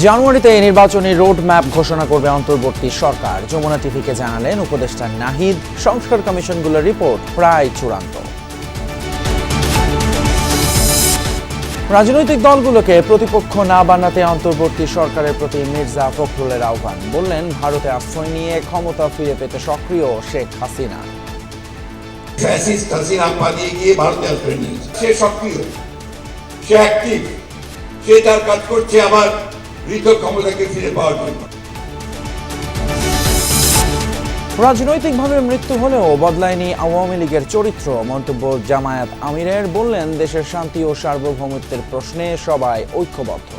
জানুয়ারিতে নির্বাচনী রোডম্যাপ ঘোষণা করবে অন্তর্বর্তী সরকার। যমুনা টিভিকে জানালেন উপদেষ্টা নাহিদ। সংস্কার কমিশনগুলোর রিপোর্ট প্রায় চূড়ান্ত। রাজনৈতিক দলগুলোকে প্রতিপক্ষ না বানাতে অন্তর্বর্তী সরকারের প্রতি মির্জা ফখরুলের আহ্বান। বললেন, ভারতে আশ্রয় নিয়ে ক্ষমতা ফিরে পেতে সক্রিয় শেখ হাসিনা। ফ্যাসিস্ট হাসিনা পালিয়ে গিয়ে ভারতে আশ্রয় নিয়েছে। সে সক্রিয়, সে অ্যাক্টিভ, সে তার কাজ করছে আবার মৃত ক্ষমতাকে ফিরে পাওয়ার জন্য। রাজনৈতিকভাবে মৃত্যু হলেও বদলায়নি আওয়ামী লীগের চরিত্র। মন্তব্য জামায়াত আমিরের। বললেন, দেশের শান্তি ও সার্বভৌমত্বের প্রশ্নে সবাই ঐক্যবদ্ধ।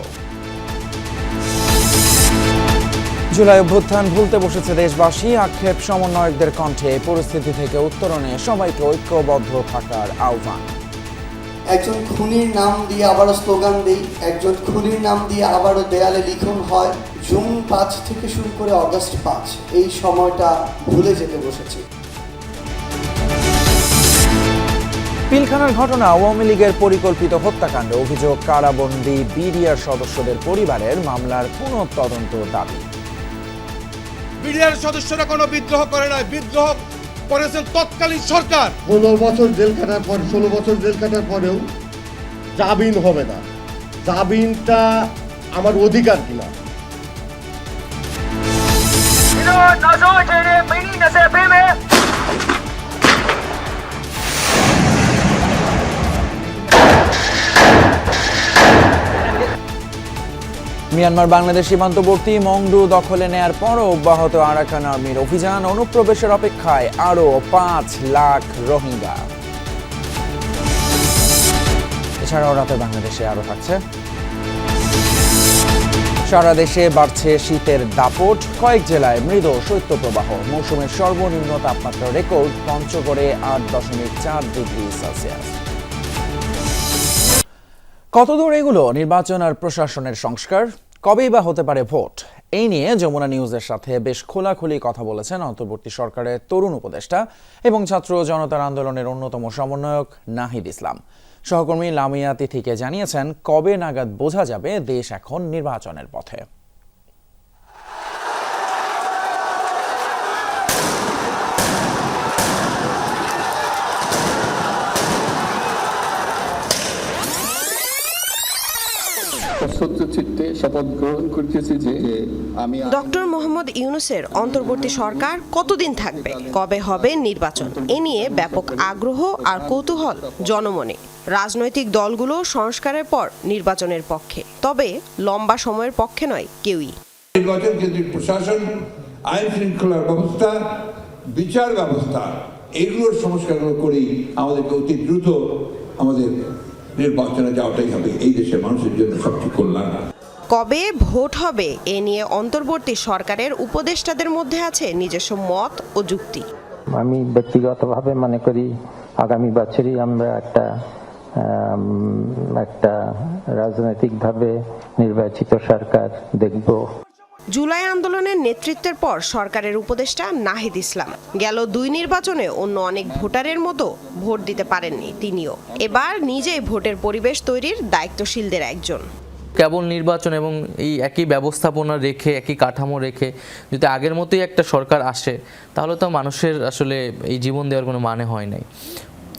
জুলাই অভ্যুত্থান ভুলতে বসেছে দেশবাসী। আক্ষেপ সমন্বয়কদের কণ্ঠে। পরিস্থিতি থেকে উত্তরণে সবাইকে ঐক্যবদ্ধ থাকার আহ্বান। একজন খুনির নাম দিয়ে আবারও স্লোগান দেই, একজন খুনির নাম দিয়ে আবারও দেয়ালে লিখন হয়। জুন 5 থেকে শুরু করে অগস্ট 5, এই সময়টা ভুলে যেতে বসেছি। পিলখানার ঘটনা আওয়ামী লীগের পরিকল্পিত হত্যাকাণ্ড। অভিযোগ, কারাবন্দী বিডিআর সদস্যদের পরিবারের। মামলার পুনঃতদন্ত দাবি। বিডিআর সদস্যরা কোনো বিদ্রোহ করে নাই, বিদ্রোহ করেছেন তৎকালীন সরকার। 16 বছর জেল কাটার পর 16 বছর জেল কাটার পরেও জামিন হবে না। জামিনটা আমার অধিকার কিনা। মিয়ানমার বাংলাদেশ সীমান্তবর্তী মংডু দখলে নেয়ার পরও অব্যাহত আরাকান আর্মির অভিযান। অনুপ্রবেশের অপেক্ষায় আরও 5 লাখ রোহিঙ্গা। এছাড়াও রাতে বাংলাদেশে আরও থাকছে। সারা দেশে বাড়ছে শীতের দাপট। কয়েক জেলায় মৃদু শৈত্যপ্রবাহ। মৌসুমের সর্বনিম্ন তাপমাত্রা রেকর্ড। পঞ্চগড়ে 8.4 ডিগ্রি সেলসিয়াস। কতদূর এগুলো নির্বাচন আর প্রশাসনের সংস্কার? কবেই বা হতে পারে ভোট? এই নিয়ে যমুনা নিউজের সাথে বেশ খোলাখুলি কথা বলেছেন অন্তর্বর্তী সরকারের তরুণ উপদেষ্টা এবং ছাত্র জনতার আন্দোলনের অন্যতম সমন্বয়ক নাহিদ ইসলাম। সহকর্মী লামিয়া তিথিকে জানিয়েছেন, কবে নাগাদ বোঝা যাবে দেশ এখন নির্বাচনের পথে। ডক্টর মোহাম্মদ ইউনূসের অন্তর্বর্তী সরকার কতদিন থাকবে, কবে হবে নির্বাচন, এ নিয়ে ব্যাপক আগ্রহ আর কৌতূহল জনমনে। রাজনৈতিক দলগুলো সংস্কারের পর নির্বাচনের পক্ষে, তবে লম্বা সময়ের পক্ষে নয় কেউই। নির্বাচন কেন্দ্রিক প্রশাসন, আইন শৃঙ্খলার ব্যবস্থা, বিচার ব্যবস্থা, এগুলোর সংস্কারগুলো করেই আমাদেরকে অতি দ্রুত আমাদের নির্বাচনে যাওয়াটাই হবে এই দেশের মানুষের জন্য সবচেয়ে কল্যাণ। কবে ভোট হবে এ নিয়ে অন্তর্বর্তী সরকারের উপদেষ্টাদের মধ্যে আছে নিজস্ব মত ও যুক্তি। আমি ব্যক্তিগতভাবে মনে করি আগামী বছরই আমরা একটা রাজনৈতিকভাবে নির্বাচিত সরকার দেখব। জুলাই আন্দোলনের নেতৃত্বের পর সরকারের উপদেষ্টা নাহিদ ইসলাম গেল 2 নির্বাচনে অন্য অনেক ভোটারের মতো ভোট দিতে পারেননি তিনিও। এবার নিজেই ভোটের পরিবেশ তৈরির দায়িত্বশীলদের একজন। কেবল নির্বাচন এবং এই একই ব্যবস্থাপনা রেখে, একই কাঠামো রেখে যদি আগের মতোই একটা সরকার আসে, তাহলে তো মানুষের আসলে এই জীবন দেওয়ার কোনো মানে হয় নাই।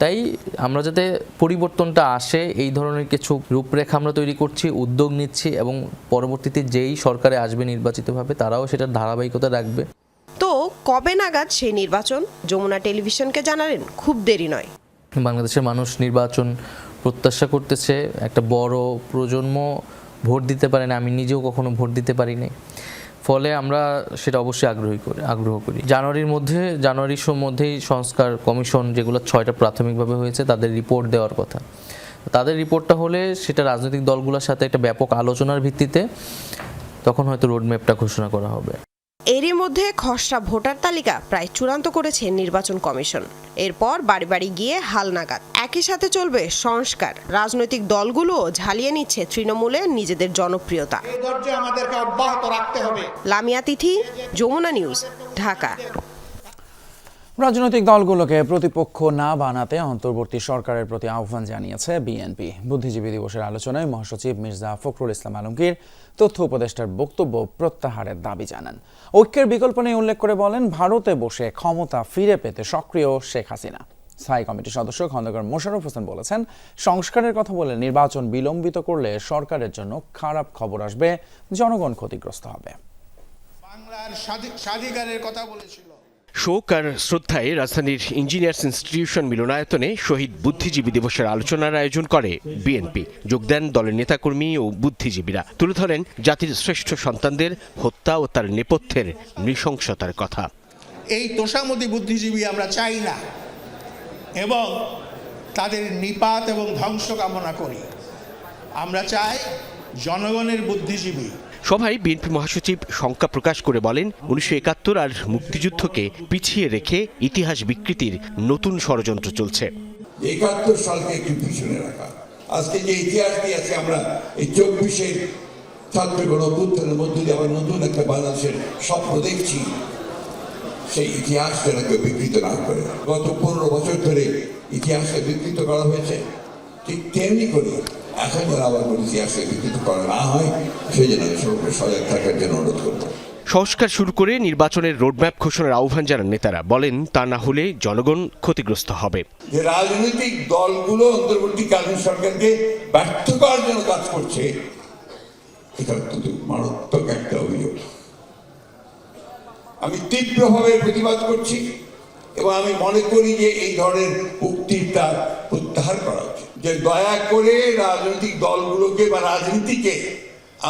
তাই আমরা যাতে পরিবর্তনটা আসে, এই ধরনের কিছু রূপরেখা আমরা তৈরি করছি, উদ্যোগ নিচ্ছি এবং পরবর্তীতে যেই সরকারে আসবে নির্বাচিতভাবে তারাও সেটার ধারাবাহিকতা রাখবে। তো কবে নাগাদ সেই নির্বাচন? যমুনা টেলিভিশনকে জানালেন, খুব দেরি নয়। বাংলাদেশের মানুষ নির্বাচন প্রত্যাশা করতেছে। একটা বড় প্রজন্ম ভোট দিতে পারে না, আমি নিজেও কখনো ভোট দিতে পারিনি। ফলে আমরা সেটা অবশ্যই আগ্রহ করি। জানুয়ারির মধ্যেই সংস্কার কমিশন, যেগুলো 6টা প্রাথমিকভাবে হয়েছে, তাদের রিপোর্ট দেওয়ার কথা। তাদের রিপোর্টটা হলে সেটা রাজনৈতিক দলগুলোর সাথে একটা ব্যাপক আলোচনার ভিত্তিতে তখন হয়তো রোডম্যাপটা ঘোষণা করা হবে। এরই মধ্যে খসড়া ভোটার তালিকা প্রায় চূড়ান্ত করেছে নির্বাচন কমিশন। এরপর বাড়ি বাড়ি গিয়ে হালনাগাদ। একই সাথে চলবে সংস্কার। রাজনৈতিক দলগুলো ঝালিয়ে নিচ্ছে তৃণমূলে নিজেদের জনপ্রিয়তা। আমাদেরকে অব্যাহত রাখতে হবে। লামিয়া তিথি, যমুনা নিউজ, ঢাকা। রাজনৈতিক দলগুলোকে প্রতিপক্ষ না বানাতে অন্তর্বর্তী সরকারের প্রতি আহ্বান জানিয়েছে বিএনপি। বুদ্ধিজীবী দিবসের আলোচনায় মহাসচিব মির্জা ফখরুল ইসলাম আলমগীর তথ্য উপদেষ্টার বক্তব্য প্রত্যাহারের দাবি জানান। ঐক্যের বিকল্প নেই উল্লেখ করে বলেন, ভারতে বসে ক্ষমতা ফিরে পেতে সক্রিয় শেখ হাসিনা। স্থায়ী কমিটির সদস্য খন্দকার মোশাররফ হোসেন বলেছেন, সংস্কারের কথা বলে নির্বাচন বিলম্বিত করলে সরকারের জন্য খারাপ খবর আসবে, জনগণ ক্ষতিগ্রস্ত হবে। বাংলার স্বাধিকারের কথা বলেছিল। শোক আর শ্রদ্ধায় রাজধানীর ইঞ্জিনিয়ার্স ইনস্টিটিউশন মিলনায়তনে শহীদ বুদ্ধিজীবী দিবসের আলোচনার আয়োজন করে বিএনপি। যোগ দেন দলের নেতাকর্মী ও বুদ্ধিজীবীরা। তুলে ধরেন জাতির শ্রেষ্ঠ সন্তানদের হত্যা ও তার নেপথ্যের নৃশংসতার কথা। এই তোষামোদী বুদ্ধিজীবী আমরা চাই না এবং তাদের নিপাত এবং ধ্বংস কামনা করি। আমরা চাই জনগণের বুদ্ধিজীবী। সভায় বিএনপি মহাসচিব শঙ্কা প্রকাশ করে বলেন, 1971 আর মুক্তিযুদ্ধকে পিছিয়ে রেখে ইতিহাস বিকৃতির নতুন ষড়যন্ত্র চলছে। 71 সালকে একটু পিছনে রাখা, আজকে যে ইতিহাস দিয়ে আছে আমরা এই 24-এর ছাত্র গণঅভ্যুত্থানের মধ্য দিয়ে আবার নতুন একটা বাংলাদেশের স্বপ্ন দেখছি, সেই ইতিহাসটা কেউ বিকৃত না করে। গত 15 বছর ধরে ইতিহাসকে বিকৃত করা হয়েছে, ঠিক তেমনি করে এখন যেন আবার কোনো ইতিহাসকে বিকৃত করা না হয়, সেই জন্য সবাইকে সজাগ থাকার জন্য অনুরোধ করব। সংস্কার শুরু করে নির্বাচনের রোডম্যাপ ঘোষণার আহ্বান জানান নেতারা। বলেন, তা না হলে জনগণ ক্ষতিগ্রস্ত হবে। যে রাজনৈতিক দলগুলো অন্তর্বর্তীকালীন সরকারকে ব্যর্থ করার জন্য কাজ করছে, এটা অত্যন্ত মারাত্মক একটা অভিযোগ। আমি তীব্রভাবে প্রতিবাদ করছি এবং আমি মনে করি যে এই ধরনের উক্তিটা প্রত্যাহার করা উচিত। যে দয়া করে রাজনৈতিক দলগুলোকে বা রাজনীতিকে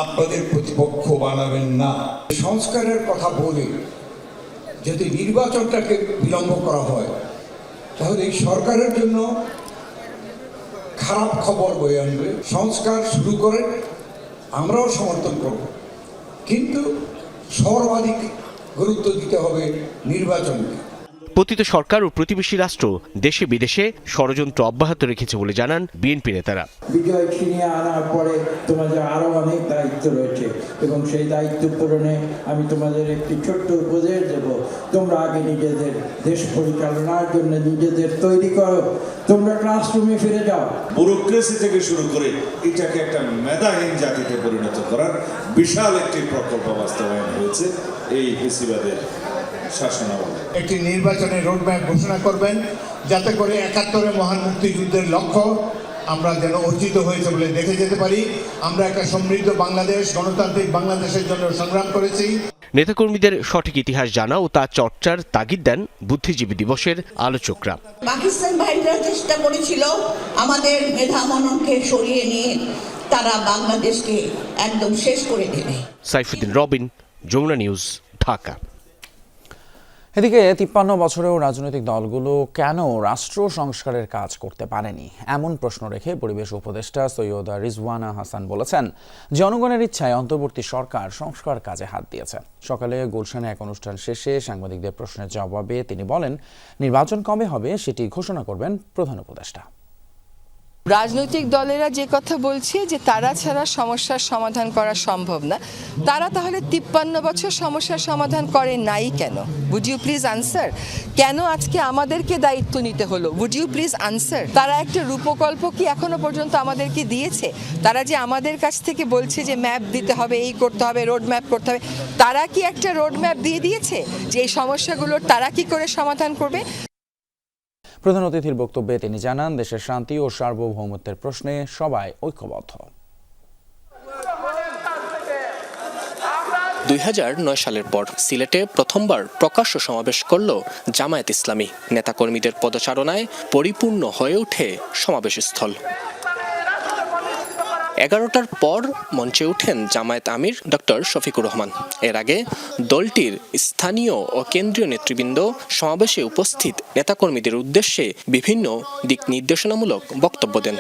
আপনাদের প্রতিপক্ষ বানাবেন না। সংস্কারের কথা বলে যদি নির্বাচনটাকে বিলম্ব করা হয়, তাহলে এই সরকারের জন্য খারাপ খবর বয়ে আনবে। সংস্কার শুরু করে আমরাও সমর্থন করব, কিন্তু সর্বাধিক গুরুত্ব দিতে হবে নির্বাচনকে। পতিত সরকার ও প্রতিবেশী রাষ্ট্র দেশে বিদেশে ষড়যন্ত্র অব্যাহত রেখেছে বলে জানান বিএনপি নেতারা। বিজয় ছিনিয়ে আনার পরে তোমাদের আরও অনেক দায়িত্ব রয়েছে এবং সেই দায়িত্ব পূরণে আমি তোমাদের একটি ছোট্ট উপদেশ দেব। তোমরা আগে নিজেদের দেশ পরিচালনার জন্য নিজেদের তৈরি করো, তোমরা ক্লাসরুমে ফিরে যাও। ব্যুরোক্রেসি থেকে শুরু করে এটাকে একটা মেধাহীন জাতিতে পরিণত করার বিশাল একটি প্রকল্প বাস্তবায়ন হয়েছে এই ফেসিবাদের শাসনামলে। একটি নির্বাচনের রোডম্যাপ ঘোষণা করবেন, যাতে করে 71-এর মহান মুক্তিযুদ্ধের লক্ষ্য আমরা যেন অর্জিত হয়েছে বলে দেখে যেতে পারি। আমরা একটা সমৃদ্ধ বাংলাদেশ, গণতান্ত্রিক বাংলাদেশের জন্য সংগ্রাম করেছি। নেতাকর্মীদের সঠিক ইতিহাস জানা ও তা চর্চার তাগিদ দেন বুদ্ধিজীবী দিবসের আলোচকরা। পাকিস্তান বাহিনীরা চেষ্টা করেছিল আমাদের মেধা মননকে সরিয়ে নিয়ে তারা বাংলাদেশকে একদম শেষ করে দেবে। সাইফুদ্দিন রবিন, যমুনা নিউজ, ঢাকা। এদিকে 53 বছরেও রাজনৈতিক দলগুলো কেন রাষ্ট্র সংস্কারের কাজ করতে পারেনি, এমন প্রশ্ন রেখে পরিবেশ উপদেষ্টা সৈয়দা রিজওয়ানা হাসান বলেছেন, জনগণের ইচ্ছায় অন্তর্বর্তী সরকার সংস্কার কাজে হাত দিয়েছে। সকালে গুলশানে এক অনুষ্ঠান শেষে সাংবাদিকদের প্রশ্নের জবাবে তিনি বলেন, নির্বাচন কবে হবে সেটি ঘোষণা করবেন প্রধান উপদেষ্টা। রাজনৈতিক দলেরা যে কথা বলছে যে তারা ছাড়া সমস্যার সমাধান করা সম্ভব না, তারা তাহলে 53 বছর সমস্যার সমাধান করে নাই কেন? Would you please answer? কেন আজকে আমাদেরকে দায়িত্ব নিতে হলো? Would you please answer? তারা একটা রূপকল্প কি এখনো পর্যন্ত আমাদেরকে দিয়েছে? তারা যে আমাদের কাছ থেকে বলছে যে ম্যাপ দিতে হবে, এই করতে হবে, রোড ম্যাপ করতে হবে, তারা কি একটা রোড ম্যাপ দিয়ে দিয়েছে যে এই সমস্যাগুলোর তারা কি করে সমাধান করবে? প্রধান অতিথির বক্তব্যে তিনি জানান, দেশের শান্তি ও সার্বভৌমত্বের প্রশ্নে সবাই ঐক্যবদ্ধ। 2009 সালের পর সিলেটে প্রথমবার প্রকাশ্য সমাবেশ করল জামায়াত ইসলামী। নেতাকর্মীদের পদচারণায় পরিপূর্ণ হয়ে ওঠে সমাবেশস্থল। 11টার পর মঞ্চে ওঠেন জামায়াত আমির ডক্টর শফিকুর রহমান। এর আগে দলটির স্থানীয় ও কেন্দ্রীয় নেতৃবৃন্দ সমাবেশে উপস্থিত নেতাকর্মীদের উদ্দেশ্যে বিভিন্ন দিক নির্দেশনামূলক বক্তব্য দেন।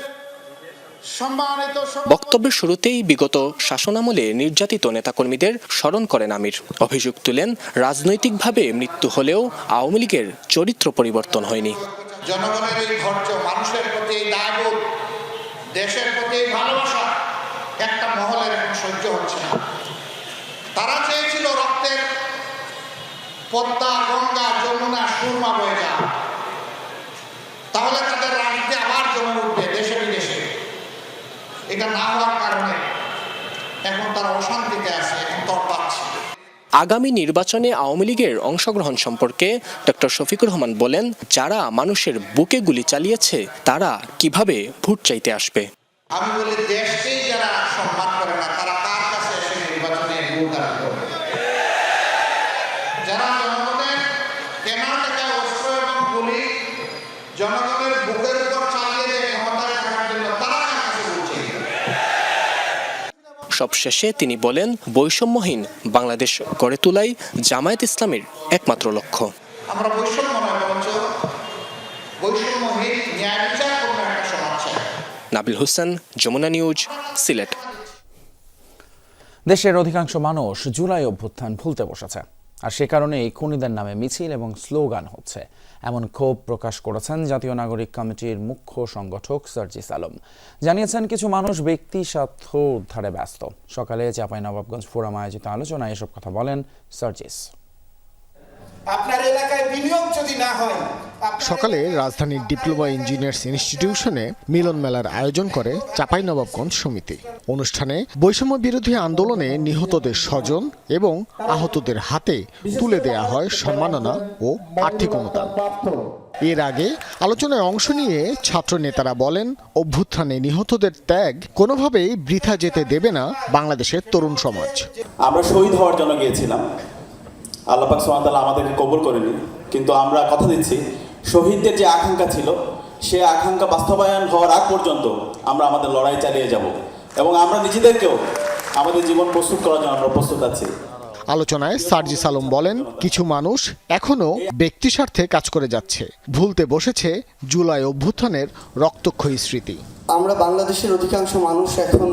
বক্তব্যের শুরুতেই বিগত শাসনামলে নির্যাতিত নেতাকর্মীদের স্মরণ করেন আমির। অভিযোগ তুলেন, রাজনৈতিকভাবে মৃত্যু হলেও আওয়ামী লীগের চরিত্র পরিবর্তন হয়নি। জনগণের এই ধৈর্য, মানুষের প্রতি দায়বোধ, দেশের প্রতি ভালোবাসা একটা মহলের এখন সহ্য হচ্ছে না। তারা চেয়েছিল রক্তের পদ্মা, গঙ্গা, যমুনা, সুরমা বয়ে যায়, তাহলে তাদের রাজনীতি আবার জমে উঠবে দেশে বিদেশে। এটা না হওয়ার কারণে এখন তারা অশান্তিতে আছে, এখন তর পাচ্ছে। আগামী নির্বাচনে আওয়ামী লীগের অংশগ্রহণ সম্পর্কে ডক্টর শফিকুর রহমান বলেন, যারা মানুষের বুকে গুলি চালিয়েছে তারা কিভাবে ভোট চাইতে আসবে। আমি বলি, দেশকেই যারা সম্মান করে না তারা কার কাছে এসে নির্বাচনে ভোট দাবি করবে? যারা জনগণের কেনা টাকায় অস্ত্র এবং গুলি জনগণের বুকের উপর চালিয়ে দিয়ে ক্ষমতায় থাকার জন্য তারা কার কাছে ভোট চাইবে? সবশেষে তিনি বলেন, বৈষম্যহীন বাংলাদেশ গড়ে তোলাই জামায়াত ইসলামের একমাত্র লক্ষ্য। আমরা বৈষম্য নয়, বরঞ্চ বৈষম্যহীন ন্যায় বিচার করব একটা সমাজ চাই। নাবিল হোসেন, যমুনা নিউজ, সিলেট। দেশের অধিকাংশ মানুষ জুলাই অভ্যুত্থান ভুলতে বসেছে, আর সে কারণেই খুনিদের নামে মিছিল এবং স্লোগান হচ্ছে, এমন ক্ষোভ প্রকাশ করেছেন জাতীয় নাগরিক কমিটির মুখ্য সংগঠক সার্জিস আলম। জানিয়েছেন, কিছু মানুষ ব্যক্তি স্বার্থ উদ্ধারে ব্যস্ত। সকালে চাঁপাইনবাবগঞ্জ ফোরাম আয়োজিত আলোচনায় এসব কথা বলেন সার্জিস। আপনার এলাকায় বিনিয়োগ যদি না হয়। সকালে রাজধানীর ডিপ্লোমা ইঞ্জিনিয়ার্স ইনস্টিটিউশনে মিলন মেলার আয়োজন করে চাঁপাইনবাবগঞ্জ সমিতি। অনুষ্ঠানে বৈষম্য বিরোধী আন্দোলনে নিহতদের স্বজন এবং আহতদের হাতে তুলে দেয়া হয় সম্মাননা ও আর্থিক অনুদান। এর আগে আলোচনায় অংশ নিয়ে ছাত্র নেতারা বলেন, অভ্যুত্থানে নিহতদের ত্যাগ কোনোভাবেই বৃথা যেতে দেবে না বাংলাদেশের তরুণ সমাজ। আমরা শহীদ হওয়ার জন্য গিয়েছিলাম, আল্লাহ পাক সুবহানাহু ওয়া তাআলা আমাদেরকে কবুল করেনি, কিন্তু আমরা কথা দিচ্ছি শহীদদের যে আকাঙ্ক্ষা ছিল সে আকাঙ্ক্ষা বাস্তবায়ন হওয়ার আগ পর্যন্ত আমরা আমাদের লড়াই চালিয়ে যাব এবং আমরা নিজেদেরকেও আমাদের জীবন প্রস্তুত করার জন্য আমরা প্রস্তুত আছি। আলোচনায় সার্জিস আলম বলেন, কিছু মানুষ এখনো ব্যক্তি স্বার্থে কাজ করে যাচ্ছে, ভুলতে বসেছে জুলাই অভ্যুত্থানের রক্তক্ষয়ী স্মৃতি। আমরা বাংলাদেশের অধিকাংশ মানুষ এখন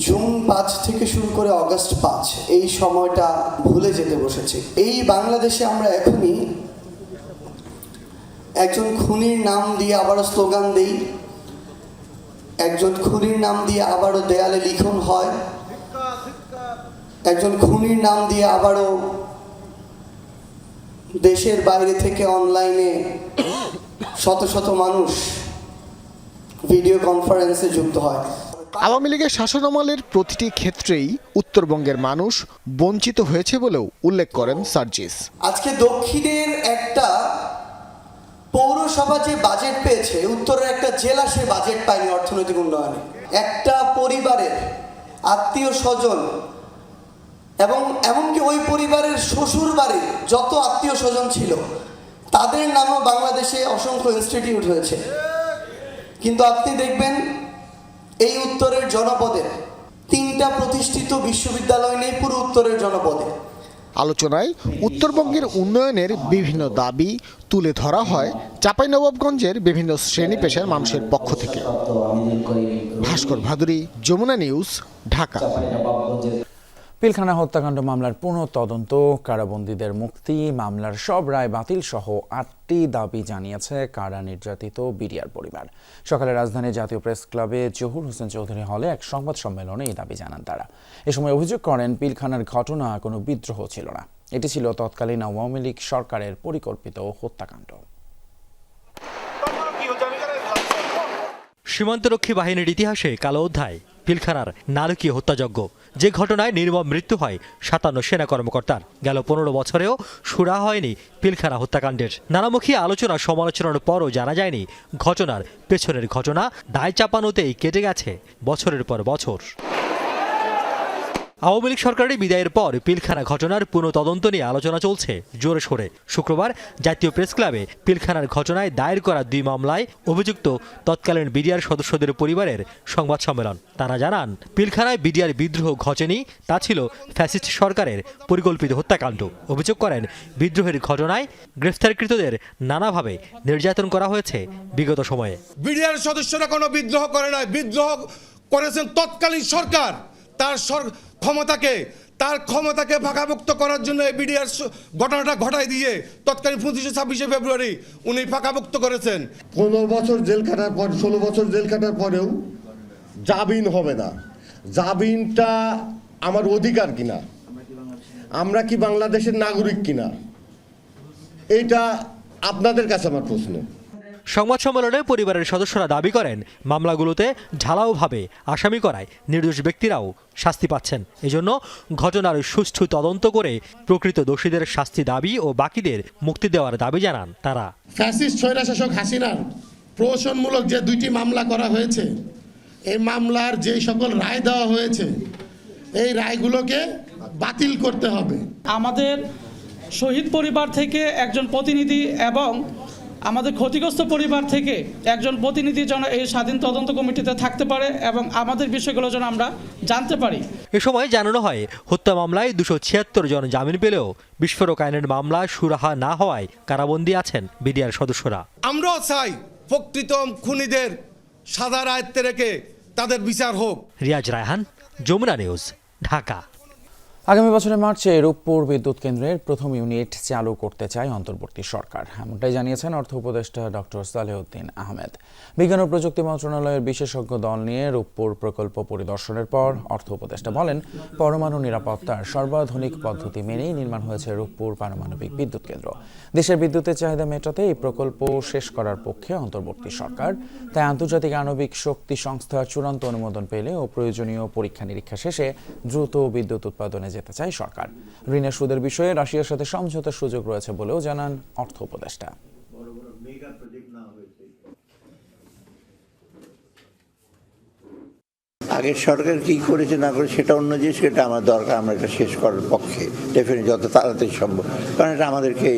জুন 5 থেকে শুরু করে অগাস্ট 5 এই সময়টা ভুলে যেতে বসেছি। এই বাংলাদেশে আমরা এখনই একজন খুনির নাম দিয়ে আবারও স্লোগান দেই, একজন খুনির নাম দিয়ে আবারও দেয়ালে লিখন হয়, একজন খুনির নাম দিয়ে আবারও দেশের বাইরে থেকে অনলাইনে শত শত মানুষ ভিডিও কনফারেন্সে যুক্ত হয়। আওয়ামী লীগের শাসনামলের প্রতিটি ক্ষেত্রেই উত্তরবঙ্গের মানুষ বঞ্চিত হয়েছে বলেও উল্লেখ করেন সার্জিস। আজকে দক্ষিণের একটা পৌরসভা যে বাজেট পেয়েছে, উত্তরের একটা জেলা সে বাজেট পায়নি অর্থনৈতিক উন্নয়নে। একটা পরিবারের আত্মীয় স্বজন এবং এমনকি ওই পরিবারের শ্বশুর বাড়ির যত আত্মীয় স্বজন ছিল তাদের নামেও বাংলাদেশে অসংখ্য ইনস্টিটিউট হয়েছে, কিন্তু আপনি দেখবেন এই উত্তরের জনপদের 3টা প্রতিষ্ঠিত বিশ্ববিদ্যালয় নেই পুরো উত্তরের জনপদে। আলোচনায় উত্তরবঙ্গের উন্নয়নের বিভিন্ন দাবি তুলে ধরা হয় চাঁপাইনবাবগঞ্জের বিভিন্ন শ্রেণী পেশার মানুষের পক্ষ থেকে। ভাস্কর ভাদুরী, যমুনা নিউজ, ঢাকা। পিলখানা হত্যাকাণ্ড মামলার পুনঃ তদন্ত, কারাবন্দীদের মুক্তি, মামলার সব রায় বাতিল সহ 8টি দাবি জানিয়েছে কারা নির্যাতিত বিডিআর পরিবার। সকালে রাজধানীর জাতীয় প্রেস ক্লাবে জহুর হোসেন চৌধুরী হলে এক সংবাদ সম্মেলনে এই দাবি জানান তারা। এ সময় অভিযোগ করেন, পিলখানার ঘটনা কোনো বিদ্রোহ ছিল না, এটি ছিল তৎকালীন আওয়ামী লীগ সরকারের পরিকল্পিত হত্যাকাণ্ড। সীমান্তরক্ষী বাহিনীর ইতিহাসে কালো অধ্যায় পিলখানার নারকীয় হত্যাযজ্ঞ, যে ঘটনায় নির্মম মৃত্যু হয় 57 সেনা কর্মকর্তার। গেল 15 বছরেও সুরা হয়নি পিলখানা হত্যাকাণ্ডের। নানামুখী আলোচনা সমালোচনার পরও জানা যায়নি ঘটনার পেছনের ঘটনা, দায় চাপানোতেই কেটে গেছে বছরের পর বছর। আওয়ামী লীগ সরকারের বিদায়ের পর পিলখানা ঘটনার পুনঃ তদন্ত নিয়ে আলোচনা চলছে জোরে সোরে। শুক্রবার জাতীয় প্রেস ক্লাবে পিলখানার ঘটনায় দায়ের করা 2 মামলায় অভিযুক্ত তৎকালীন বিডিআর সদস্যদের পরিবারের সংবাদ সম্মেলন। তারা জানান, পিলখানায় বিডিআর বিদ্রোহ ঘটেনি, তা ছিল ফ্যাসিস্ট সরকারের পরিকল্পিত হত্যাকাণ্ড। অভিযোগ করেন, বিদ্রোহের ঘটনায় গ্রেফতারকৃতদের নানাভাবে নির্যাতন করা হয়েছে বিগত সময়ে। বিডিআর সদস্যরা কোনো বিদ্রোহ করে নাই, বিদ্রোহ করেছেন তৎকালীন সরকার। তার ক্ষমতাকে ফাঁকামুক্ত করার জন্য বিডিআর ঘটনাটা ঘটাই দিয়ে তৎকালীন 25-26 ফেব্রুয়ারি উনি ফাঁকামুক্ত করেছেন। 15 বছর জেল কাটার পর, 16 বছর জেল কাটার পরেও জামিন হবে না। জামিনটা আমার অধিকার কিনা, আমরা কি বাংলাদেশের নাগরিক কিনা, এইটা আপনাদের কাছে আমার প্রশ্ন। সংবাদ সম্মেলনে পরিবারের সদস্যরা দাবি করেন মামলাগুলোতে ঢালাওভাবে আসামি করায় নির্দোষ ব্যক্তিরাও শাস্তি পাচ্ছেন। এজন্য ঘটনার সুষ্ঠু তদন্ত করে প্রকৃত দোষীদের শাস্তি দাবি ও বাকিদের মুক্তি দেওয়ার দাবি জানান তারা। ফ্যাসিস্ট স্বৈরশাসক হাসিনার প্রহসনমূলক যে 2টি মামলা করা হয়েছে, এই মামলার যে সকল রায় দেওয়া হয়েছে এই রায়গুলোকে বাতিল করতে হবে। আমাদের শহীদ পরিবার থেকে একজন প্রতিনিধি এবং আমাদের ক্ষতিগ্রস্ত পরিবার থেকে একজন প্রতিনিধি যেন এই স্বাধীন তদন্ত কমিটিতে থাকতে পারে এবং আমাদের বিষয়গুলো যেন আমরা জানতে পারি। এ সময় জানানো হয় হত্যা মামলায় 276 জন জামিন পেলেও বিস্ফোরক আইনের মামলায় সুরাহা না হওয়ায় কারাবন্দী আছেন বিডিআর সদস্যরা। আমরাও চাই প্রকৃত খুনিদের সাদার আয়ত্তে রেখে তাদের বিচার হোক। রিয়াজ রায়হান, যমুনা নিউজ, ঢাকা। আগামী বছরের মার্চে রূপপুর বিদ্যুৎ কেন্দ্রের প্রথম ইউনিট চালু করতে চায় অন্তর্বর্তী সরকার, এমনটাই জানিয়েছেন অর্থ উপদেষ্টা ডক্টর সালেহউদ্দিন আহমেদ। বিজ্ঞান ও প্রযুক্তি মন্ত্রণালয়ের বিশেষজ্ঞ দল নিয়ে রূপপুর প্রকল্প পরিদর্শনের পর অর্থ উপদেষ্টা বলেন, পরমাণু নিরাপত্তার সর্বাধুনিক পদ্ধতি মেনেই নির্মাণ হয়েছে রূপপুর পারমাণবিক বিদ্যুৎ কেন্দ্র। দেশের বিদ্যুতের চাহিদা মেটাতে এই প্রকল্প শেষ করার পক্ষে অন্তর্বর্তী সরকার। তাই আন্তর্জাতিক আণবিক শক্তি সংস্থার চূড়ান্ত অনুমোদন পেলে ও প্রয়োজনীয় পরীক্ষা নিরীক্ষা শেষে দ্রুত বিদ্যুৎ উৎপাদনে যেতে চায় সরকার। ঋণের সুদের বিষয়ে রাশিয়ার সাথে সমঝোতার সুযোগ রয়েছে বলেও জানান অর্থ উপদেষ্টা। আগের সরকার কি করেছে না করে সেটা অন্য জিনিস, সেটা আমার দরকার, আমরা এটা শেষ করার পক্ষে ডেফিনেটলি যত তাড়াতাড়ি সম্ভব, কারণ এটা আমাদেরকে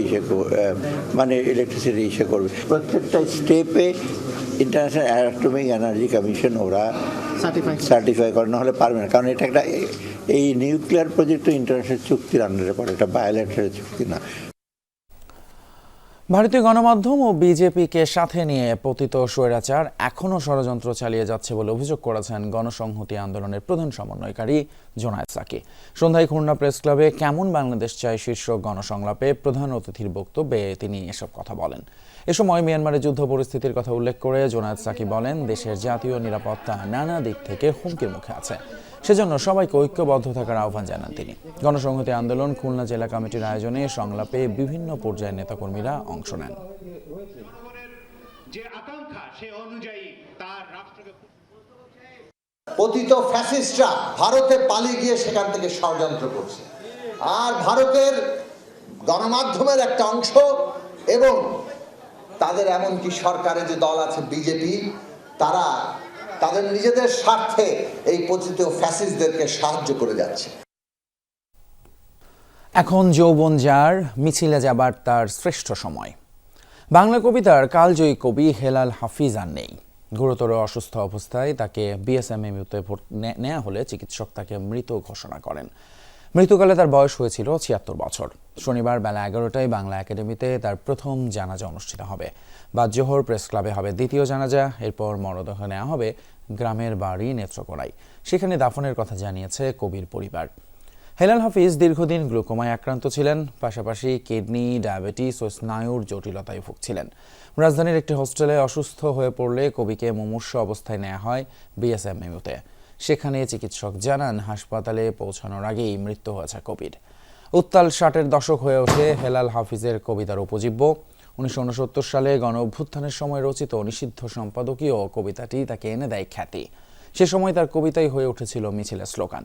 মানে ইলেকট্রিসিটি ইসে করবে। প্রত্যেকটা স্টেপে ইন্টারন্যাশনাল অ্যাটমিক এনার্জি কমিশন ওরা সার্টিফাই করে, না হলে পারবে না, কারণ এটা একটা এই নিউক্লিয়ার প্রজেক্ট ইন্টারন্যাশনাল চুক্তির আন্ডারে পড়ে, এটা বায়োলেটারাল চুক্তি না। ভারতীয় গণমাধ্যম ও বিজেপিকে সাথে নিয়ে পতিত স্বৈরাচার এখনও ষড়যন্ত্র চালিয়ে যাচ্ছে বলে অভিযোগ করেছেন গণসংহতি আন্দোলনের প্রধান সমন্বয়কারী জোনায়েদ সাকি। সন্ধ্যায় খুলনা প্রেস ক্লাবে কেমন বাংলাদেশ চাই শীর্ষক গণসংলাপে প্রধান অতিথির বক্তব্যে তিনি এসব কথা বলেন। এ সময় মিয়ানমারের যুদ্ধ পরিস্থিতির কথা উল্লেখ করে জোনায়েদ সাকি বলেন, দেশের জাতীয় নিরাপত্তা নানা দিক থেকে হুমকির মুখে আছে, সেজন্য সবাইকে ঐক্যবদ্ধ থাকার আহ্বান জানান তিনি। গণসংহতি আন্দোলন খুলনা জেলা কমিটির আয়োজনে সংলাপে বিভিন্ন পর্যায়ের নেতাকর্মীরা অংশ নেন। পতিত ফ্যাসিস্টরা ভারতে পালিয়ে গিয়ে সেখান থেকে ষড়যন্ত্র করছে, আর ভারতের গণমাধ্যমের একটা অংশ এবং তাদের এমনকি সরকারে যে দল আছে বিজেপি, তারা তাদের নিজেদের স্বার্থে এই পতিত ফ্যাসিস্টদেরকে সাহায্য করে যাচ্ছে। এখন যৌবন যার, মিছিলে যাবার তার শ্রেষ্ঠ সময়। বাংলা কবিতার কালজয়ী কবি হেলাল হাফিজ আর নেই। গুরুতর অসুস্থ অবস্থায় তাকে বিএসএমএমইউতে নেওয়া হলে চিকিৎসক তাকে মৃত ঘোষণা করেন। মৃত্যুকালে তার বয়স হয়েছিল ৭৬ বছর। শনিবার বেলা ১১টায় বাংলা একাডেমিতে তার প্রথম জানাজা অনুষ্ঠিত হবে। বাদ জোহর প্রেস ক্লাবে হবে দ্বিতীয় জানাজা। এরপর মরদেহ নেওয়া হবে গ্রামের বাড়ি নেত্রকোনায়, সেখানে দাফনের কথা জানিয়েছে কবির পরিবার। হেলাল হাফিজ দীর্ঘদিন গ্লুকোমায় আক্রান্ত ছিলেন, পাশাপাশি কিডনি, ডায়াবেটিস ও স্নায়ুর জটিলতায় ভুগছিলেন। রাজধানীর একটি হোস্টেলে অসুস্থ হয়ে পড়লে কবিকে মুমূর্ষু অবস্থায় নেওয়া হয় বিএসএমএমইউতে। সেখানে চিকিৎসক জানান, হাসপাতালে পৌঁছানোর আগেই মৃত্যু হয়েছে কবির। উত্তাল ৬০-এর দশক হয়ে ওঠে হেলাল হাফিজের কবিতার উপজীব্য। ১৯৬৯ সালে গণ অভ্যুত্থানের সময় রচিত নিষিদ্ধ সম্পাদকীয় কবিতাটি তাকে এনে দেয় খ্যাতি। সে সময় তার কবিতাই হয়ে উঠেছিল মিছিলের স্লোগান।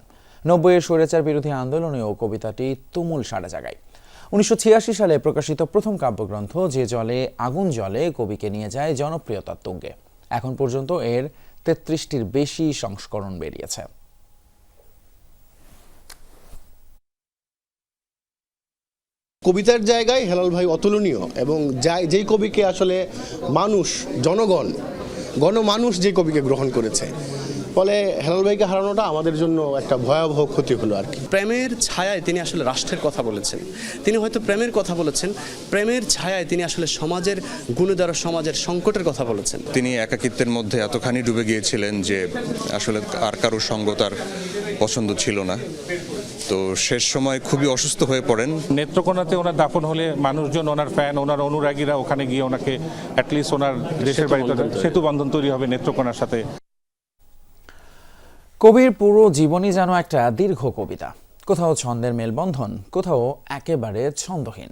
৯০-এর স্বৈরাচার বিরোধী আন্দোলনেও কবিতাটি তুমুল সাড়া জাগায়। ১৯৮৬ সালে প্রকাশিত প্রথম কাব্যগ্রন্থ যে জলে আগুন জ্বলে কবিকে নিয়ে যায় জনপ্রিয়তার তুঙ্গে। এখন পর্যন্ত এর ৩৩টির বেশি সংস্করণ বেরিয়েছে। কবিতার জায়গায় হেলাল ভাই অতুলনীয়, এবং যেই কবিকে আসলে মানুষ, জনগণ, গণমানুষ যে কবিকে গ্রহণ করেছে, ফলে হেলাল ভাইকে হারানোটা আমাদের জন্য একটা ভয়াবহ ক্ষতি হলো আর কি। প্রেমের ছায়ায় তিনি আসলে রাষ্ট্রের কথা বলেছেন, তিনি হয়তো প্রেমের কথা বলেছেন, প্রেমের ছায়ায় তিনি আসলে সমাজের গুণোদর, সমাজের সংকটের কথা বলেছেন। তিনি একাকিত্বের মধ্যে এতখানি ডুবে গিয়েছিলেন যে আসলে আর কারো সঙ্গ তার পছন্দ ছিল না। তো শেষ সময় খুবই অসুস্থ হয়ে পড়েন। নেত্রকোনাতে ওনার দাফন হলে মানুষজন, ওনার ফ্যান, ওনার অনুরাগীরা ওখানে গিয়ে ওনাকে অ্যাটলিস্ট ওনার দেশের বাড়িতে সেতু বন্ধন তৈরি হবে নেত্রকোনার সাথে। কবির পুরো জীবনই যেন একটা দীর্ঘ কবিতা। কোথাও ছন্দের মেলবন্ধন, কোথাও একেবারে ছন্দহীন।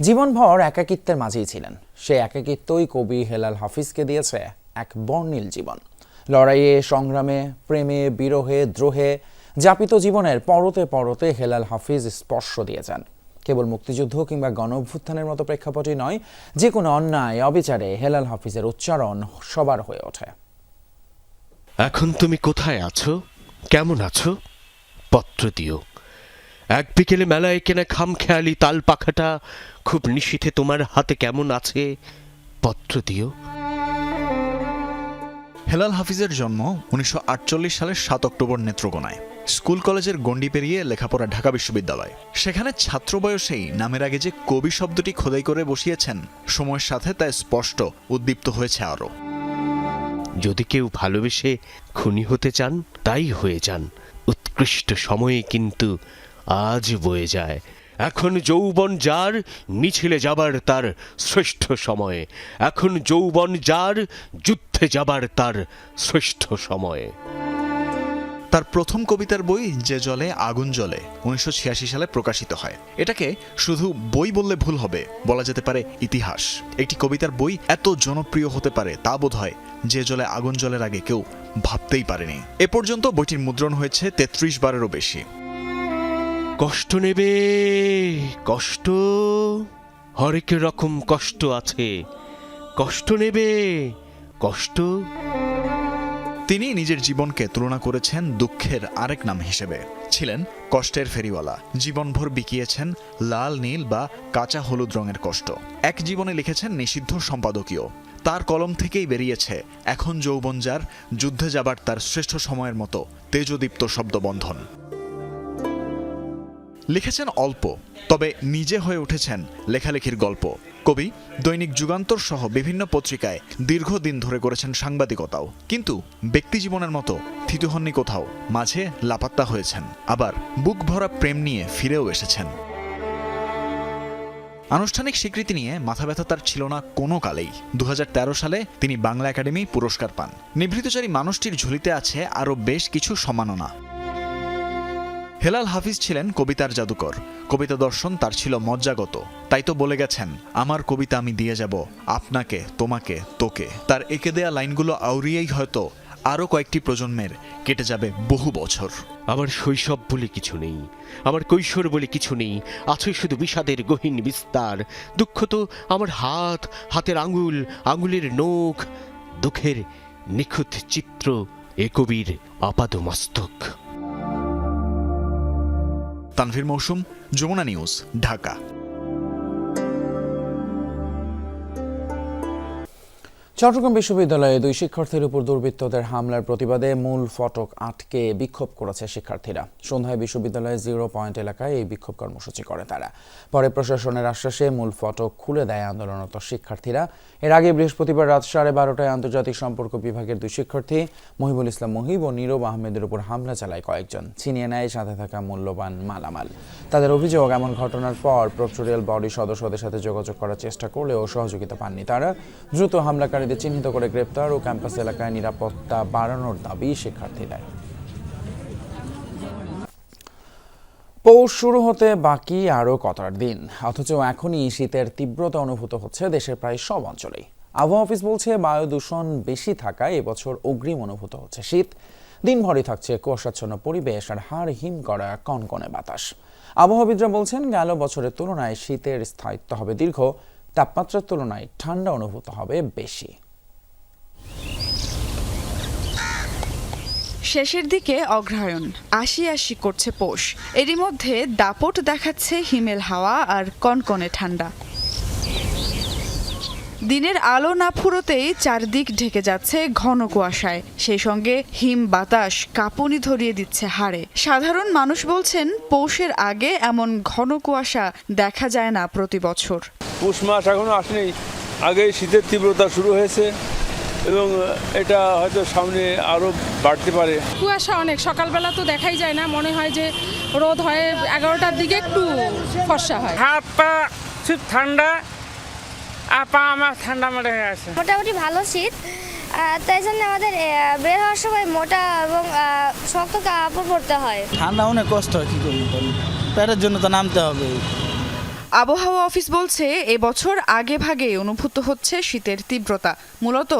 জীবনভর একাকিত্বের মাঝেই ছিলেন। সে একাকিত্বই কবি হেলাল হাফিজকে দিয়েছে এক বর্ণিল জীবন। লড়াইয়ে, সংগ্রামে, প্রেমে, বিরহে, দ্রোহে যাপিত জীবনের পরতে পরতে হেলাল হাফিজ স্পর্শ দিয়েছেন। কেবল মুক্তিযুদ্ধ কিংবা গণ অভ্যুত্থানের মতো প্রেক্ষাপটই নয়, যে কোনো অন্যায়, অবিচারে হেলাল হাফিজের উচ্চারণ সবার হয়ে ওঠে। এখন তুমি কোথায় আছো, কেমন আছো, পত্র দিও। এক বিকেলে মেলায় কেনা খামখেয়ালি তাল পাখাটা খুব নিশীথে তোমার হাতে কেমন আছে, পত্র দিও। হেলাল হাফিজের জন্ম 1948 সালের 7 অক্টোবর নেত্রকোনায়। স্কুল কলেজের গণ্ডি পেরিয়ে লেখাপড়া ঢাকা বিশ্ববিদ্যালয়। সেখানে ছাত্র বয়সেই নামের আগে যে কবি শব্দটি খোদাই করে বসিয়েছেন, সময়ের সাথে তা স্পষ্ট উদ্দীপ্ত হয়েছে আরো। যদি কেউ ভালোবেসে খুনি হতে চান, তাই হয়ে যান। উৎকৃষ্ট সময়ে কিন্তু আজ বয়ে যায়। এখন যৌবন যার, মিছিলে যাবার তার শ্রেষ্ঠ সময়। এখন যৌবন যার, যুদ্ধে যাবার তার শ্রেষ্ঠ সময়। তার প্রথম কবিতার বই যে জলে আগুন জ্বলে 1986 সালে প্রকাশিত হয়। এটাকে শুধু বই বললে ভুল হবে, বলা যেতে পারে ইতিহাস। একটি কবিতার বই এত জনপ্রিয় হতে পারে তা বোধ হয় যে জলে আগুন জ্বলের আগে কেউ ভাবতেই পারেনি। এ পর্যন্ত বইটির মুদ্রণ হয়েছে 33 বারেরও বেশি। কষ্ট নেবে, কষ্ট, হরেক রকম কষ্ট আছে। কষ্ট নেবে, কষ্ট। তিনি নিজের জীবনকে তুলনা করেছেন দুঃখের আরেক নাম হিসেবে। ছিলেন কষ্টের ফেরিওয়ালা। জীবনভর বিকিয়েছেন লাল, নীল বা কাঁচা হলুদ রঙের কষ্ট। এক জীবনে লিখেছেন নিষিদ্ধ সম্পাদকীয়। তার কলম থেকেই বেরিয়েছে এখন যৌবন যার, যুদ্ধে যাবার তার শ্রেষ্ঠ সময়ের মতো তেজদীপ্ত শব্দবন্ধন। লিখেছেন অল্প, তবে নিজে হয়ে উঠেছেন লেখালেখির গল্প। কবি দৈনিক যুগান্তর সহ বিভিন্ন পত্রিকায় দীর্ঘদিন ধরে করেছেন সাংবাদিকতাও, কিন্তু ব্যক্তি জীবনের মতো থিতু হননি কোথাও। মাঝে লাপাত্তা হয়েছেন, আবার বুক ভরা প্রেম নিয়ে ফিরেও এসেছেন। আনুষ্ঠানিক স্বীকৃতি নিয়ে মাথা ব্যথা তার ছিল না কোনো কালেই। 2013 সালে তিনি বাংলা একাডেমি পুরস্কার পান। নিভৃতচারী মানুষটির ঝুলিতে আছে আরও বেশ কিছু সম্মাননা। হেলাল হাফিজ ছিলেন কবিতার জাদুকর। কবিতা দর্শন তার ছিল মজ্জাগত। তাই তো বলে গেছেন, আমার কবিতা আমি দিয়ে যাব আপনাকে, তোমাকে, তোকে। তার এঁকে দেয়া লাইনগুলো আউড়িয়েই হয়তো আরও কয়েকটি প্রজন্মের কেটে যাবে বহু বছর। আমার শৈশব বলে কিছু নেই, আমার কৈশোর বলে কিছু নেই, আছে শুধু বিষাদের গহীন বিস্তার। দুঃখ তো আমার হাত, হাতের আঙুল, আঙুলের নখ, দুঃখের নিখুঁত চিত্র এ কবির আপাদমস্তক। তানভীর মৌসুম, যমুনা নিউজ, ঢাকা। চট্টগ্রাম বিশ্ববিদ্যালয়ে 2 শিক্ষার্থীর উপর দুর্বৃত্তদের হামলার প্রতিবাদে মূল ফটক আটকে বিক্ষোভ করেছে শিক্ষার্থীরা। সন্ধ্যায় বিশ্ববিদ্যালয়ের 0 পয়েন্ট এলাকায় এই বিক্ষোভ কর্মসূচি করে তারা। পরে প্রশাসনের আশ্বাসে মূল ফটক খুলে দেয় আন্দোলনরত শিক্ষার্থীরা। এর আগে বৃহস্পতিবার রাত 12:30টায় আন্তর্জাতিক সম্পর্ক বিভাগের 2 শিক্ষার্থী মহিবুল ইসলাম মহিব ও নীরব আহমেদের উপর হামলা চালায় কয়েকজন। ছিনিয়ে নেয় সাথে থাকা মূল্যবান মালামাল। তাদের অভিযোগ, এমন ঘটনার পর প্রক্টোরিয়াল বডি সদস্যদের সাথে যোগাযোগ করার চেষ্টা করলেও সহযোগিতা পাননি তারা। দ্রুত হামলাকারীদের চিহ্নিত করে গ্রেপ্তার ও ক্যাম্পাস এলাকায় নিরাপত্তা বাড়ানোর দাবি শিক্ষার্থীদের। পৌষ শুরু হতে বাকি আরও কতটা দিন, অথচ এখনই শীতের তীব্রতা অনুভূত হচ্ছে দেশের প্রায় সব অঞ্চলেই। আবহাওয়া অফিস বলছে, বায়ু দূষণ বেশি থাকায় এবছর অগ্রিম অনুভূত হচ্ছে শীত। দিনভরই থাকছে কুয়াশাচ্ছন্ন পরিবেশ আর হাড় হিম করা কনকনে বাতাস। আবহাওয়াবিদরা বলছেন, গেল বছরের তুলনায় শীতের স্থায়িত্ব হবে দীর্ঘ, তাপমাত্রার তুলনায় ঠান্ডা অনুভূত হবে বেশি। শেষের দিকে অগ্রহায়ণ, আশি করছে পৌষ। এরই মধ্যে দাপট দেখাচ্ছে হিমেল হাওয়া আর কনকনে ঠান্ডা। দিনের আলো না ফুরোতেই চারদিক ঢেকে যাচ্ছে ঘন কুয়াশায়। সেই সঙ্গে হিম বাতাস কাঁপুনি ধরিয়ে দিচ্ছে হাড়ে। সাধারণ মানুষ বলছেন, পৌষের আগে এমন ঘন কুয়াশা দেখা যায় না প্রতি বছর। পৌষ মাস এখনো আসেনি, আগে শীতের তীব্রতা শুরু হয়েছে এবং এটা হয়তো সামনে আরো বাড়তে পারে। কুয়াশা অনেক, সকালবেলা তো দেখাই যায় না, মনে হয় যে রোদ হয়। 11টার দিকে একটু ফর্সা হয়। হাত পা খুব ঠান্ডা, আর পা আমার ঠান্ডা মারে হয়ে আছে। মোটামুটি ভালো শীত, তাই জন্য আমাদের বের হওয়ার সময় মোটা এবং শক্ত কাপড় পরতে হয়। ঠান্ডা অনেক কষ্ট হয়, কি করবো, প্যারের জন্য তো নামতে হবে। আবহাওয়া অফিস বলছে এবছর আগে ভাগে অনুভূত হচ্ছে শীতের তীব্রতা। মূলত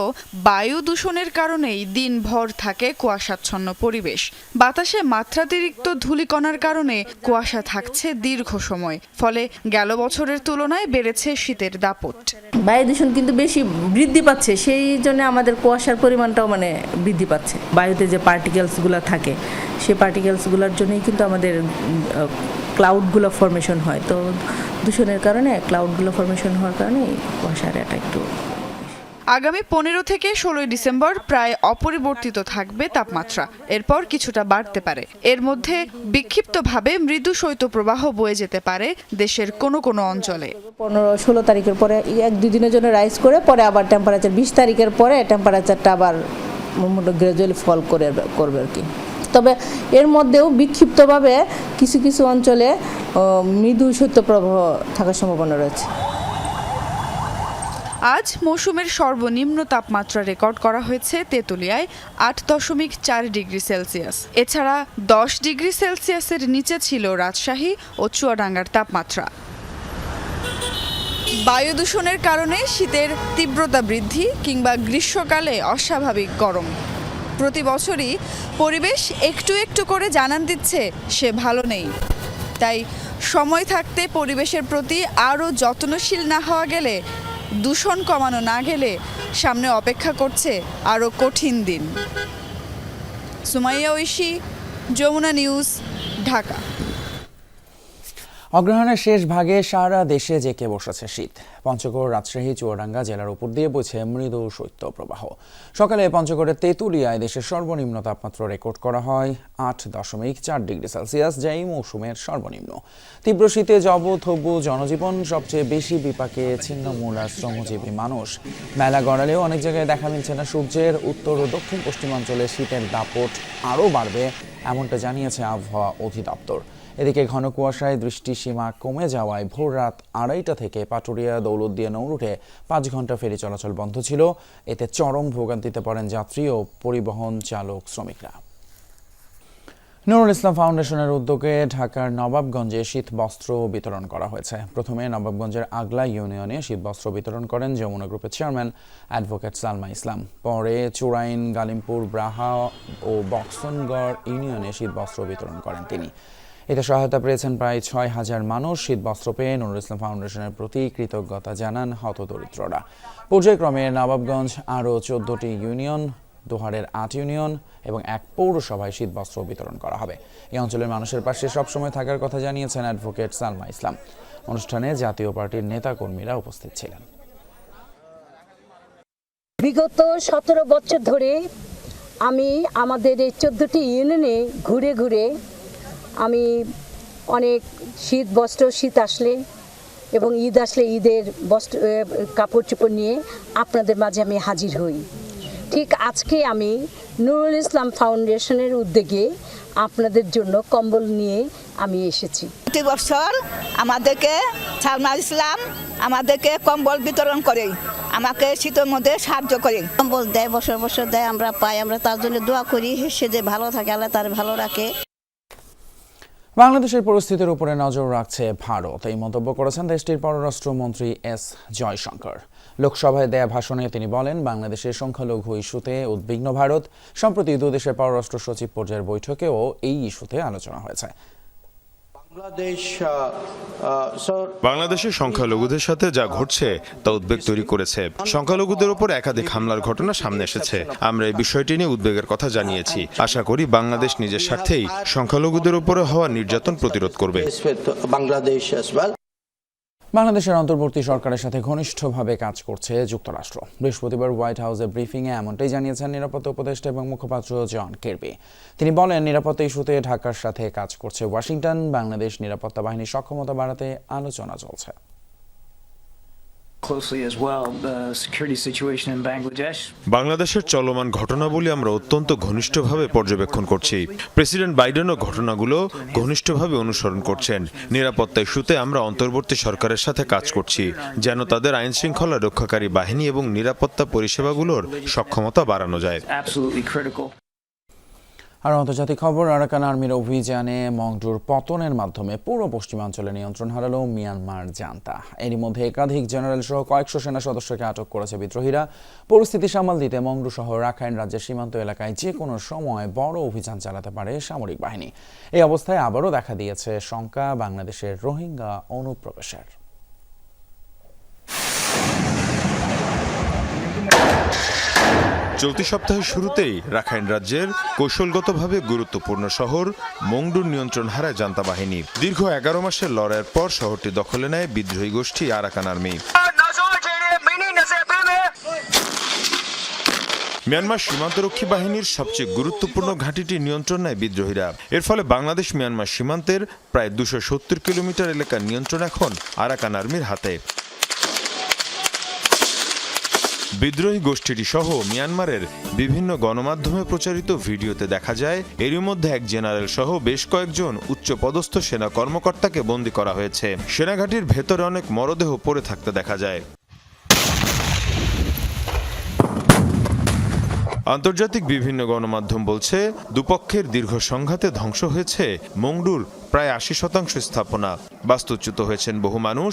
বায়ু দূষণের কারণেই দিনভর থাকে কুয়াশাচ্ছন্ন পরিবেশ। বাতাসে মাত্রাতিরিক্ত ধূলিকণার কারণে কুয়াশা থাকছে দীর্ঘ সময়, ফলে গেল বছরের তুলনায় বেড়েছে শীতের দাপট। বায়ু দূষণ কিন্তু বেশি বৃদ্ধি পাচ্ছে, সেই জন্য আমাদের কুয়াশার পরিমাণটাও বৃদ্ধি পাচ্ছে। বায়ুতে যে পার্টিকেলসগুলো থাকে সেই পার্টিকেলসগুলোর জন্যই কিন্তু আমাদের ক্লাউডগুলো ফর্মেশন হয়। তো দূষণের কারণে ক্লাউডগুলো ফর্মেশন হওয়ার কারণে কুয়াশার এটা একটু। আগামী 15 থেকে 16 ডিসেম্বর প্রায় অপরিবর্তিত থাকবে তাপমাত্রা, এরপর কিছুটা বাড়তে পারে। এর মধ্যে বিক্ষিপ্তভাবে মৃদু শৈত্যপ্রবাহ বয়ে যেতে পারে দেশের কোনো কোনো অঞ্চলে। 15-16 তারিখের পরে 1-2 দিনের জন্য রাইজ করে পরে আবার টেম্পারেচার 20 তারিখের পরে টেম্পারেচারটা আবার গ্রাজুয়ালি ফল করবে আর কি। তবে এর মধ্যেও বিক্ষিপ্তভাবে কিছু কিছু অঞ্চলে মৃদু শৈত্যপ্রবাহ থাকার সম্ভাবনা রয়েছে। আজ মৌসুমের সর্বনিম্ন তাপমাত্রা রেকর্ড করা হয়েছে তেঁতুলিয়ায় 8.4 ডিগ্রি সেলসিয়াস। এছাড়া 10 ডিগ্রি সেলসিয়াসের নিচে ছিল রাজশাহী ও চুয়াডাঙ্গার তাপমাত্রা। বায়ু দূষণের কারণে শীতের তীব্রতা বৃদ্ধি কিংবা গ্রীষ্মকালে অস্বাভাবিক গরম, প্রতি বছরই পরিবেশ একটু একটু করে জানান দিচ্ছে সে ভালো নেই। তাই সময় থাকতে পরিবেশের প্রতি আরও যত্নশীল না হওয়া গেলে, দূষণ কমানো না গেলে সামনে অপেক্ষা করছে আরও কঠিন দিন। সুমাইয়া ঐশী, যমুনা নিউজ, ঢাকা। অগ্রহায়ণের শেষ ভাগে সারা দেশে জেঁকে বসেছে শীত। পঞ্চগড়, রাজশাহী, চুয়াডাঙ্গা জেলার উপর দিয়ে বইছে মৃদু শৈত্যপ্রবাহ। সকালে পঞ্চগড়ের তেঁতুলিয়ায় দেশের সর্বনিম্ন তাপমাত্রা রেকর্ড করা হয় 8.4 ডিগ্রি সেলসিয়াস, যা এই মৌসুমের সর্বনিম্ন। তীব্র শীতে জবথবু জনজীবন, সবচেয়ে বেশি বিপাকে ছিন্নমূল শ্রমজীবী মানুষ। মেলা গড়ালেও অনেক জায়গায় দেখা মিলছে না সূর্যের। উত্তর ও দক্ষিণ পশ্চিমাঞ্চলে শীতের দাপট আরও বাড়বে, এমনটা জানিয়েছে আবহাওয়া অধিদপ্তর। এদিকে ঘন কুয়াশায় দৃষ্টিসীমা কমে যাওয়ায় ভোর রাত 2:30 থেকে পাটুরিয়া দৌলতদিয়া নৌরুটে 5 ঘন্টা ফেরি চলাচল বন্ধ ছিল। এতে চরম ভোগান্তিতে পড়েন যাত্রী ও পরিবহন চালক শ্রমিকরা। নুরুল ইসলাম ফাউন্ডেশনের উদ্যোগে ঢাকার নবাবগঞ্জে শীত বস্ত্র বিতরণ করা হয়েছে। প্রথমে নবাবগঞ্জের আগলা ইউনিয়নে শীত বস্ত্র বিতরণ করেন যমুনা গ্রুপের চেয়ারম্যান অ্যাডভোকেট সালমা ইসলাম। পরে চুরাইন, গালিমপুর, ব্রাহা ও বক্সনগড় ইউনিয়নে শীত বস্ত্র বিতরণ করেন তিনি। এতে সহায়তা পেয়েছেন প্রায় 6,000 মানুষ। শীত বস্ত্র পেয়ে নুরুল ইসলাম ফাউন্ডেশনের প্রতি কৃতজ্ঞতা জানান হতদরিদ্ররা। পর্যায়ক্রমে নবাবগঞ্জ আরও 14টি ইউনিয়ন, দোহারের 8 ইউনিয়ন এবং 1 পৌরসভায় শীত বস্ত্র বিতরণ করা হবে। এই অঞ্চলের মানুষের পাশে সবসময় থাকার কথা জানিয়েছেন অ্যাডভোকেট সালমা ইসলাম। অনুষ্ঠানে জাতীয় পার্টির নেতাকর্মীরা উপস্থিত ছিলেন। বিগত 17 বছর ধরে আমি আমাদের এই 14টি ইউনিয়নে ঘুরে ঘুরে আমি অনেক শীত বস্ত্র, শীত আসলে এবং ঈদ আসলে ঈদের বস্ত্র কাপড় চোপড় নিয়ে আপনাদের মাঝে আমি হাজির হই। ঠিক আজকে আমি নুরুল ইসলাম ফাউন্ডেশনের উদ্যোগে আপনাদের জন্য কম্বল নিয়ে আমি এসেছি। প্রতি বছর আমাদেরকে সালমা ইসলাম আমাদেরকে কম্বল বিতরণ করে, আমাকে শীতের মধ্যে সাহায্য করে। কম্বল দেয়, বছর বছর দেয়, আমরা পাই, আমরা তার জন্য দোয়া করি সে যে ভালো থাকে, আল্লাহ তার ভালো রাখে। বাংলাদেশের পরিস্থিতির উপরে নজর রাখছে ভারত, এই মন্তব্য করেছেন দেশটির পররাষ্ট্রমন্ত্রী এস জয়শঙ্কর। লোকসভায় দেয়া ভাষণে তিনি বলেন, বাংলাদেশের সংখ্যালঘু ইস্যুতে উদ্বিগ্ন ভারত। সম্প্রতি দুদেশের পররাষ্ট্র সচিব পর্যায়ের বৈঠকেও এই ইস্যুতে আলোচনা হয়েছে। বাংলাদেশের সংখ্যালঘুদের সাথে যা ঘটছে তা উদ্বেগ তৈরি করেছে। সংখ্যালঘুদের উপর একাধিক হামলার ঘটনা সামনে এসেছে। আমরা এই বিষয়টি নিয়ে উদ্বেগের কথা জানিয়েছি। আশা করি বাংলাদেশ নিজের স্বার্থেই সংখ্যালঘুদের উপরে হওয়া নির্যাতন প্রতিরোধ করবে। বাংলাদেশের অন্তর্বর্তী সরকারের সাথে ঘনিষ্ঠভাবে কাজ করছে যুক্তরাষ্ট্র। বৃহস্পতিবার হোয়াইট হাউসে ব্রিফিংয়ে এমনটাই জানিয়েছেন নিরাপত্তা উপদেষ্টা এবং মুখপাত্র জন কিরবি। তিনি বলেন, নিরাপত্তা ইস্যুতে ঢাকার সাথে কাজ করছে ওয়াশিংটন। বাংলাদেশ নিরাপত্তা বাহিনীর সক্ষমতা বাড়াতে আলোচনা চলছে। বাংলাদেশের চলমান ঘটনাবলী আমরা অত্যন্ত ঘনিষ্ঠভাবে পর্যবেক্ষণ করছি। প্রেসিডেন্ট বাইডেনও ঘটনাগুলো ঘনিষ্ঠভাবে অনুসরণ করছেন। নিরাপত্তা ইস্যুতে আমরা অন্তর্বর্তী সরকারের সাথে কাজ করছি যেন তাদের আইন শৃঙ্খলা রক্ষাকারী বাহিনী এবং নিরাপত্তা পরিষেবাগুলোর সক্ষমতা বাড়ানো যায়। আর আন্তর্জাতিক খবর, আরাকান আর্মির অভিযানে মংডুর পতনের মাধ্যমে পুরো পশ্চিমাঞ্চলে নিয়ন্ত্রণ হারালো মিয়ানমার জান্তা। এরই মধ্যে একাধিক জেনারেল সহ কয়েকশো সেনা সদস্যকে আটক করেছে বিদ্রোহীরা। পরিস্থিতি সামাল দিতে মংডু সহ রাখাইন রাজ্যের সীমান্ত এলাকায় যে কোনো সময় বড় অভিযান চালাতে পারে সামরিক বাহিনী। এই অবস্থায় আবারও দেখা দিয়েছে শঙ্কা বাংলাদেশের রোহিঙ্গা অনুপ্রবেশের। চলতি সপ্তাহের শুরুতেই রাখাইন রাজ্যের কৌশলগতভাবে গুরুত্বপূর্ণ শহর মংডুর নিয়ন্ত্রণ হারায় জান্তা বাহিনী। দীর্ঘ 11 মাসের লড়াইয়ের পর শহরটি দখলে নেয় বিদ্রোহী গোষ্ঠী আরাকান আর্মি। মিয়ানমার সীমান্তরক্ষী বাহিনীর সবচেয়ে গুরুত্বপূর্ণ ঘাঁটিটি নিয়ন্ত্রণ নেয় বিদ্রোহীরা। এর ফলে বাংলাদেশ মিয়ানমার সীমান্তের প্রায় 270 কিলোমিটার এলাকার নিয়ন্ত্রণ এখন আরাকান আর্মির হাতে। বিদ্রোহী গোষ্ঠীটি সহ মিয়ানমারের বিভিন্ন গণমাধ্যমে প্রচারিত ভিডিওতে দেখা যায় এরই মধ্যে এক জেনারেল সহ বেশ কয়েকজন উচ্চপদস্থ সেনা কর্মকর্তাকে বন্দী করা হয়েছে। সেনাঘাটির ভেতরে অনেক মরদেহ পড়ে থাকতে দেখা যায়। আন্তর্জাতিক বিভিন্ন গণমাধ্যম বলছে দুপক্ষের দীর্ঘ সংঘাতে ধ্বংস হয়েছে মংডুর প্রায় 80% স্থাপনা, বাস্তুচ্যুত হয়েছেন বহু মানুষ,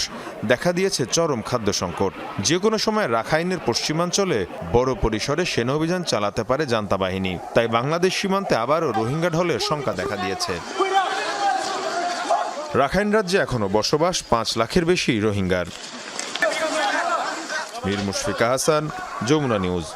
দেখা দিয়েছে চরম খাদ্য সংকট। যে কোনো সময় রাখাইনের পশ্চিমাঞ্চলে বড় পরিসরে সেনা অভিযান চালাতে পারে জান্তা বাহিনী। তাই বাংলাদেশ সীমান্তে আবারও রোহিঙ্গা ঢলের শঙ্কা দেখা দিয়েছে। রাখাইন রাজ্যে এখনো বসবাস 5 লাখের বেশি রোহিঙ্গার। মীর মুশফিকা হাসান, যমুনা নিউজ।